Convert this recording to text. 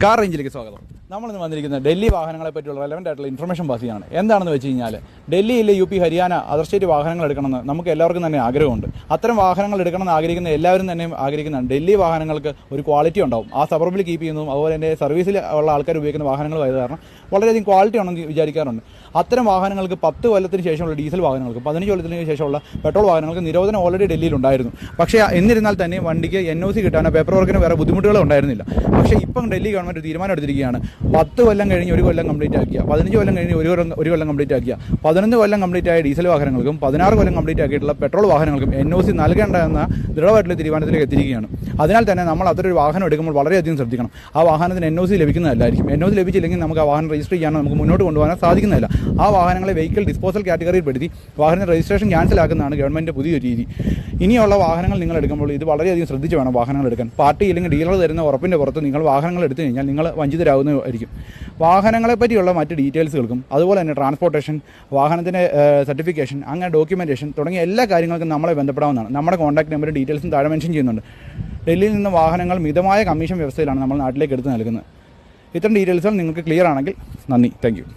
Car റേഞ്ചിലേക്ക് സ്വാഗതം. നമ്മളിന്ന് വന്നിരിക്കുന്നത് ഡൽഹി വാഹനങ്ങളെ പറ്റിയുള്ള റെലവൻ്റ് ആയിട്ടുള്ള ഇൻഫർമേഷൻ പാസ് ചെയ്യാണ്. എന്താണെന്ന് വെച്ച് കഴിഞ്ഞാൽ ഡൽഹിയിലെ UP, ഹരിയാന, അതർ സ്റ്റേറ്റ് വാഹനങ്ങൾ എടുക്കണമെന്ന് നമുക്ക് എല്ലാവർക്കും തന്നെ ആഗ്രഹമുണ്ട്. അത്തരം വാഹനങ്ങൾ എടുക്കണമെന്ന് ആഗ്രഹിക്കുന്ന എല്ലാവരും തന്നെ ആഗ്രഹിക്കുന്നതാണ് ഡൽഹി വാഹനങ്ങൾക്ക് ഒരു ക്വാളിറ്റി ഉണ്ടാവും, ആ സബർബിൽ കീപ്പ് ചെയ്യുന്നതും അതുപോലെ തന്നെ സർവീസിൽ ഉള്ള ആൾക്കാർ ഉപയോഗിക്കുന്ന വാഹനങ്ങളുമായത് കാരണം വളരെയധികം ക്വാളിറ്റി ഉണ്ടെന്ന് വിചാരിക്കാറുണ്ട്. അത്തരം വാഹനങ്ങൾക്ക് 10 കൊല്ലത്തിന് ശേഷമുള്ള ഡീസൽ വാഹനങ്ങൾക്ക് 15 കൊല്ലത്തിന് ശേഷമുള്ള പെട്രോൾ വാഹനങ്ങൾക്ക് നിരോധനം ഓൾറെഡി ഡൽഹിയിലുണ്ടായിരുന്നു. പക്ഷേ എന്നിരുന്നാൽ തന്നെ വണ്ടിക്ക് NOC കിട്ടാനോ പേപ്പർ വർക്കിന് വേറെ ബുദ്ധിമുട്ടുകളോ ഉണ്ടായിരുന്നില്ല. പക്ഷേ ഇപ്പം ഡൽഹി ഗവൺമെൻറ് തീരുമാനം എടുത്തിരിക്കുകയാണ്, 10 കൊല്ലം കഴിഞ്ഞ് 1 കൊല്ലം കംപ്ലീറ്റ് ആക്കിയ, 15 കൊല്ലം കഴിഞ്ഞ് 1 കൊല്ലം കംപ്ലീറ്റ് ആക്കിയ, 11 കൊല്ലം കംപ്ലീറ്റ് ആയ ഡീസൽ വാഹനങ്ങൾക്കും 16 കൊല്ലം കംപ്ലീറ്റ് ആക്കിയിട്ടുള്ള പെട്രോൾ വാഹനങ്ങൾക്കും NOC നൽകേണ്ട എന്ന ദൃഢമായിട്ടുള്ള തീരുമാനത്തിലേക്ക് എത്തിയിരിക്കുകയാണ്. അതിനാൽ തന്നെ നമ്മൾ അതൊരു വാഹനം എടുക്കുമ്പോൾ വളരെയധികം ശ്രദ്ധിക്കണം. ആ വാഹനത്തിന് NOC ലഭിക്കുന്നതല്ലായിരിക്കും. NOC ലഭിച്ചില്ലെങ്കിൽ നമുക്ക് ആ വാഹനം രജിസ്റ്റർ ചെയ്യാനോ നമുക്ക് മുന്നോട്ട് കൊണ്ടുപോകാനോ സാധിക്കുന്നതല്ല. ആ വാഹനങ്ങളെ വെഹിക്കിൾ ഡിസ്പോസൽ കാറ്റഗറിയിൽ പെടുത്തി വാഹന രജിസ്ട്രേഷൻ ക്യാൻസൽ ആക്കുന്നതാണ് ഗവൺമെൻറ് പുതിയൊരു രീതി. ഇനിയുള്ള വാഹനങ്ങൾ നിങ്ങൾ എടുക്കുമ്പോൾ ഇത് വളരെയധികം ശ്രദ്ധിച്ച് വേണം വാഹനങ്ങൾ എടുക്കാൻ. പാർട്ടി ഇല്ലെങ്കിൽ ഡീലർ തരുന്ന ഉറപ്പിൻ്റെ പുറത്ത് നിങ്ങൾ വാഹനങ്ങൾ എടുത്തു കഴിഞ്ഞാൽ നിങ്ങൾ വഞ്ചിതരാകുന്നതായിരിക്കും. വാഹനങ്ങളെ പറ്റിയുള്ള മറ്റ് ഡീറ്റെയിൽസുകൾക്കും അതുപോലെ തന്നെ ട്രാൻസ്പോർട്ടേഷൻ, വാഹനത്തിൻ്റെ സർട്ടിഫിക്കേഷൻ, അങ്ങനെ ഡോക്യുമെൻറ്റേഷൻ തുടങ്ങിയ എല്ലാ കാര്യങ്ങൾക്കും നമ്മളെ ബന്ധപ്പെടാവുന്നതാണ്. നമ്മുടെ കോൺടാക്ട് നമ്പറും ഡീറ്റെയിൽസും താഴെ മെൻഷൻ ചെയ്യുന്നുണ്ട്. ഡൽഹിയിൽ നിന്ന് വാഹനങ്ങൾ മിതമായ കമ്മീഷൻ വ്യവസ്ഥയിലാണ് നമ്മൾ നാട്ടിലേക്ക് എടുത്ത് നൽകുന്നത്. ഇത്തരം ഡീറ്റെയിൽസുകൾ നിങ്ങൾക്ക് ക്ലിയർ ആണെങ്കിൽ നന്ദി. Thank you.